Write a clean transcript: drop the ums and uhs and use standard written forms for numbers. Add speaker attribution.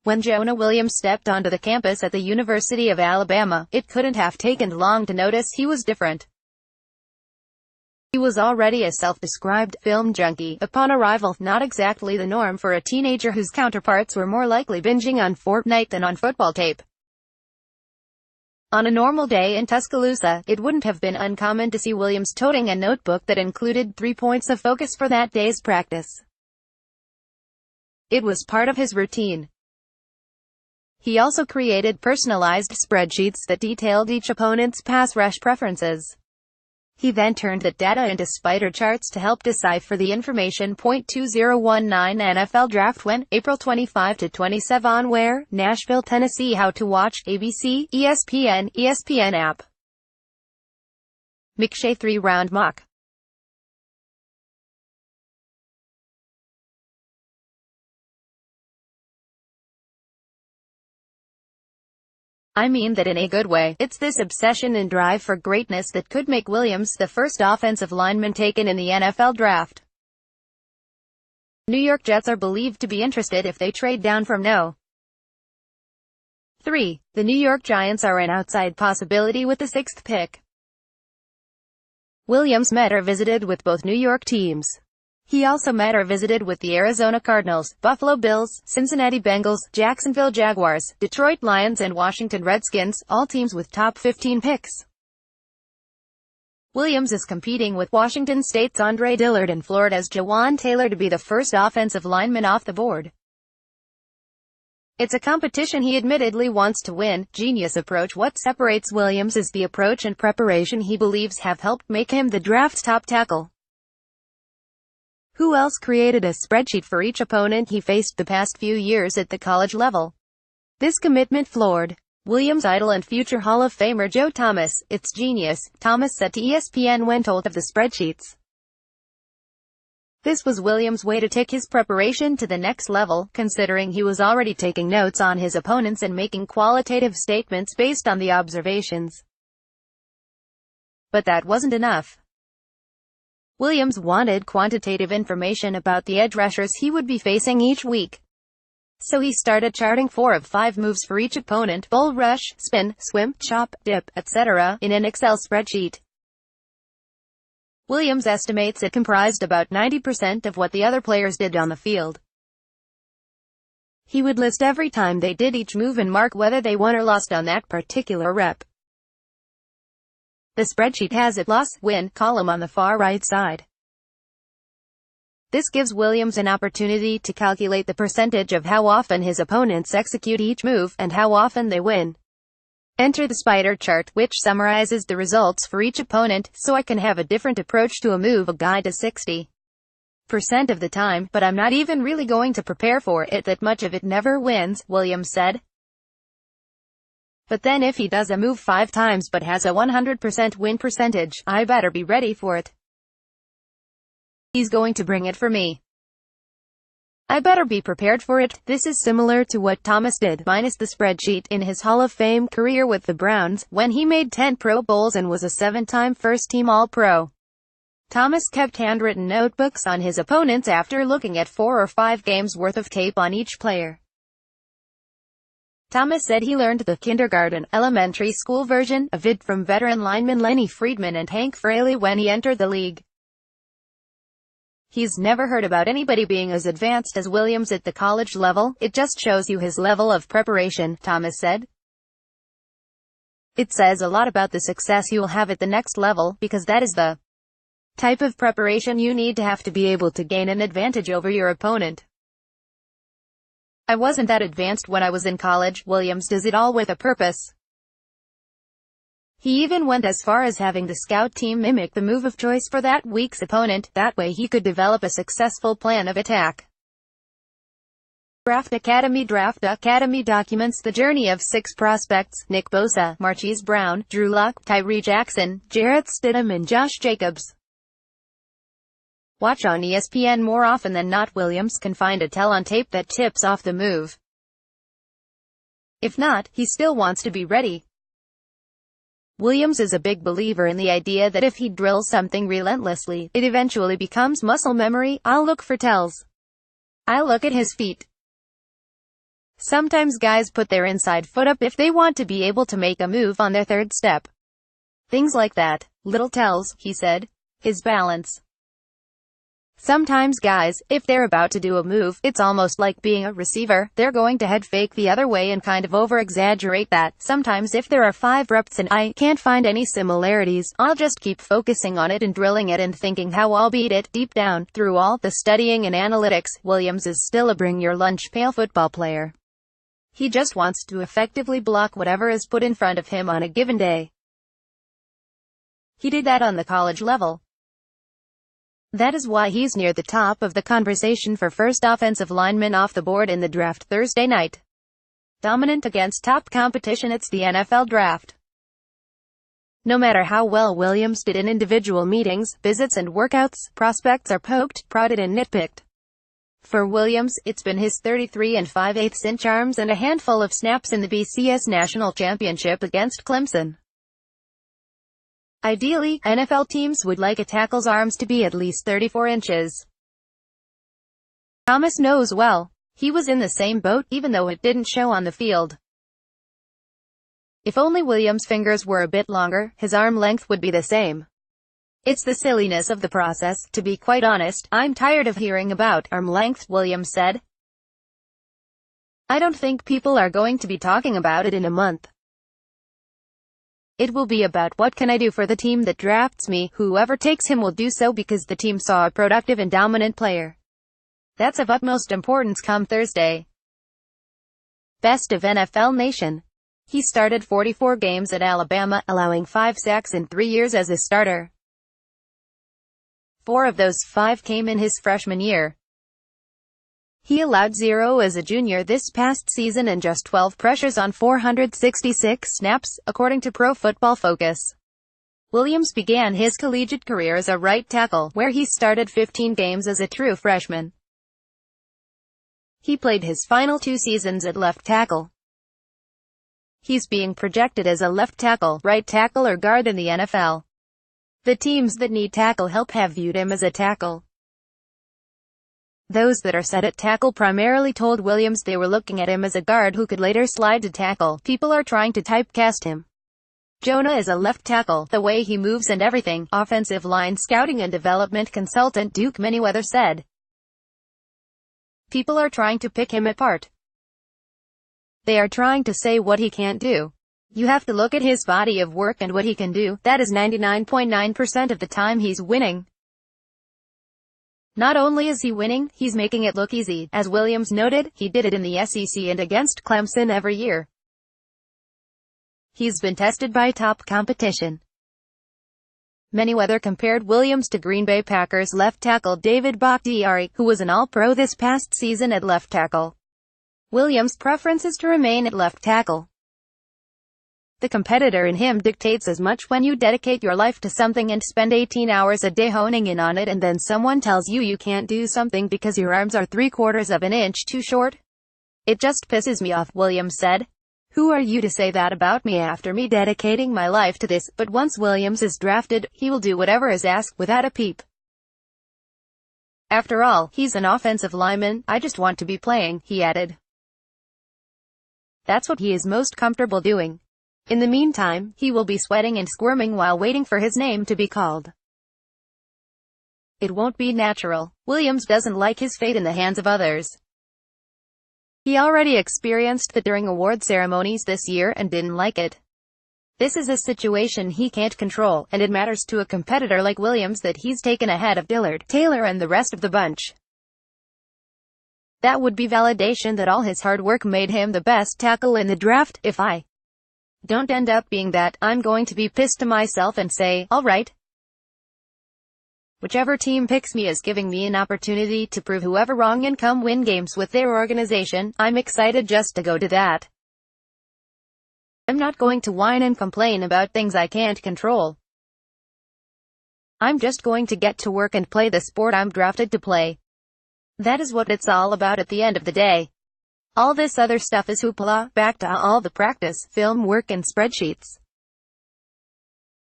Speaker 1: When Jonah Williams stepped onto the campus at the University of Alabama, it couldn't have taken long to notice he was different. He was already a self-described film junkie upon arrival, not exactly the norm for a teenager whose counterparts were more likely binging on Fortnite than on football tape. On a normal day in Tuscaloosa, it wouldn't have been uncommon to see Williams toting a notebook that included 3 points of focus for that day's practice. It was part of his routine. He also created personalized spreadsheets that detailed each opponent's pass rush preferences. He then turned that data into spider charts to help decipher the information. 2019 NFL Draft When, April 25-27 on Where, Nashville, Tennessee. How to watch, ABC, ESPN app. McShay 3-round mock. I mean that in a good way. It's this obsession and drive for greatness that could make Williams the first offensive lineman taken in the NFL draft. New York Jets are believed to be interested if they trade down from No. 3. The New York Giants are an outside possibility with the 6th pick. Williams met or visited with both New York teams. He also met or visited with the Arizona Cardinals, Buffalo Bills, Cincinnati Bengals, Jacksonville Jaguars, Detroit Lions and Washington Redskins, all teams with top 15 picks. Williams is competing with Washington State's Andre Dillard and Florida's Jawan Taylor to be the first offensive lineman off the board. It's a competition he admittedly wants to win. Genius approach. What separates Williams is the approach and preparation he believes have helped make him the draft's top tackle. Who else created a spreadsheet for each opponent he faced the past few years at the college level? This commitment floored Williams' idol and future Hall of Famer Joe Thomas. It's genius, Thomas said to ESPN when told of the spreadsheets. This was Williams' way to take his preparation to the next level, considering he was already taking notes on his opponents and making qualitative statements based on the observations. But that wasn't enough. Williams wanted quantitative information about the edge rushers he would be facing each week. So he started charting 4 of 5 moves for each opponent: bull rush, spin, swim, chop, dip, etc. in an Excel spreadsheet. Williams estimates it comprised about 90% of what the other players did on the field. He would list every time they did each move and mark whether they won or lost on that particular rep. The spreadsheet has a loss-win column on the far right side. This gives Williams an opportunity to calculate the percentage of how often his opponents execute each move, and how often they win. Enter the spider chart, which summarizes the results for each opponent, so I can have a different approach to a move. A guide to 60% of the time, but I'm not even really going to prepare for it that much of it never wins, Williams said. But then if he does a move 5 times but has a 100% win percentage, I better be ready for it. He's going to bring it for me. I better be prepared for it. This is similar to what Thomas did, minus the spreadsheet, in his Hall of Fame career with the Browns, when he made 10 Pro Bowls and was a 7-time first-team All-Pro. Thomas kept handwritten notebooks on his opponents after looking at 4 or 5 games worth of tape on each player. Thomas said he learned the kindergarten, elementary school version of it from veteran linemen Lenny Friedman and Hank Fraley when he entered the league. He's never heard about anybody being as advanced as Williams at the college level. It just shows you his level of preparation, Thomas said. It says a lot about the success you'll have at the next level, because that is the type of preparation you need to have to be able to gain an advantage over your opponent. I wasn't that advanced when I was in college. Williams does it all with a purpose. He even went as far as having the scout team mimic the move of choice for that week's opponent, that way he could develop a successful plan of attack. Draft Academy documents the journey of 6 prospects: Nick Bosa, Marquise Brown, Drew Luck, Tyree Jackson, Jarrett Stidham and Josh Jacobs. Watch on ESPN. More often than not, Williams can find a tell on tape that tips off the move. If not, he still wants to be ready. Williams is a big believer in the idea that if he drills something relentlessly, it eventually becomes muscle memory. I'll look for tells. I look at his feet. Sometimes guys put their inside foot up if they want to be able to make a move on their third step. Things like that. Little tells, he said. His balance. Sometimes guys, if they're about to do a move, it's almost like being a receiver. They're going to head fake the other way and kind of over-exaggerate that. Sometimes if there are 5 reps and I can't find any similarities, I'll just keep focusing on it and drilling it and thinking how I'll beat it. Deep down, through all the studying and analytics, Williams is still a bring-your-lunch-pail football player. He just wants to effectively block whatever is put in front of him on a given day. He did that on the college level. That is why he's near the top of the conversation for first offensive lineman off the board in the draft Thursday night. Dominant against top competition, it's the NFL draft. No matter how well Williams did in individual meetings, visits and workouts, prospects are poked, prodded and nitpicked. For Williams, it's been his 33 5/8" arms and a handful of snaps in the BCS National Championship against Clemson. Ideally, NFL teams would like a tackle's arms to be at least 34 inches. Thomas knows well. He was in the same boat, even though it didn't show on the field. If only Williams' fingers were a bit longer, his arm length would be the same. It's the silliness of the process, to be quite honest. I'm tired of hearing about arm length, Williams said. I don't think people are going to be talking about it in a month. It will be about what can I do for the team that drafts me. Whoever takes him will do so because the team saw a productive and dominant player. That's of utmost importance come Thursday. Best of NFL Nation. He started 44 games at Alabama, allowing 5 sacks in 3 years as a starter. 4 of those 5 came in his freshman year. He allowed 0 as a junior this past season and just 12 pressures on 466 snaps, according to Pro Football Focus. Williams began his collegiate career as a right tackle, where he started 15 games as a true freshman. He played his final 2 seasons at left tackle. He's being projected as a left tackle, right tackle or guard in the NFL. The teams that need tackle help have viewed him as a tackle. Those that are set at tackle primarily told Williams they were looking at him as a guard who could later slide to tackle. People are trying to typecast him. Jonah is a left tackle, the way he moves and everything, offensive line scouting and development consultant Duke Manyweather said. People are trying to pick him apart. They are trying to say what he can't do. You have to look at his body of work and what he can do. That is 99.9% of the time he's winning. Not only is he winning, he's making it look easy. As Williams noted, he did it in the SEC and against Clemson every year. He's been tested by top competition. Manyweather compared Williams to Green Bay Packers left tackle David Bakhtiari, who was an All-Pro this past season at left tackle. Williams' preference is to remain at left tackle. The competitor in him dictates as much. When you dedicate your life to something and spend 18 hours a day honing in on it and then someone tells you you can't do something because your arms are 3/4 of an inch too short. It just pisses me off, Williams said. Who are you to say that about me after me dedicating my life to this? But once Williams is drafted, he will do whatever is asked without a peep. After all, he's an offensive lineman. I just want to be playing, he added. That's what he is most comfortable doing. In the meantime, he will be sweating and squirming while waiting for his name to be called. It won't be natural. Williams doesn't like his fate in the hands of others. He already experienced that during award ceremonies this year and didn't like it. This is a situation he can't control, and it matters to a competitor like Williams that he's taken ahead of Dillard, Taylor and the rest of the bunch. That would be validation that all his hard work made him the best tackle in the draft. If I don't end up being that, I'm going to be pissed to myself and say, all right. Whichever team picks me is giving me an opportunity to prove whoever wrong and come win games with their organization. I'm excited just to go to that. I'm not going to whine and complain about things I can't control. I'm just going to get to work and play the sport I'm drafted to play. That is what it's all about at the end of the day. All this other stuff is hoopla, back to all the practice, film work and spreadsheets.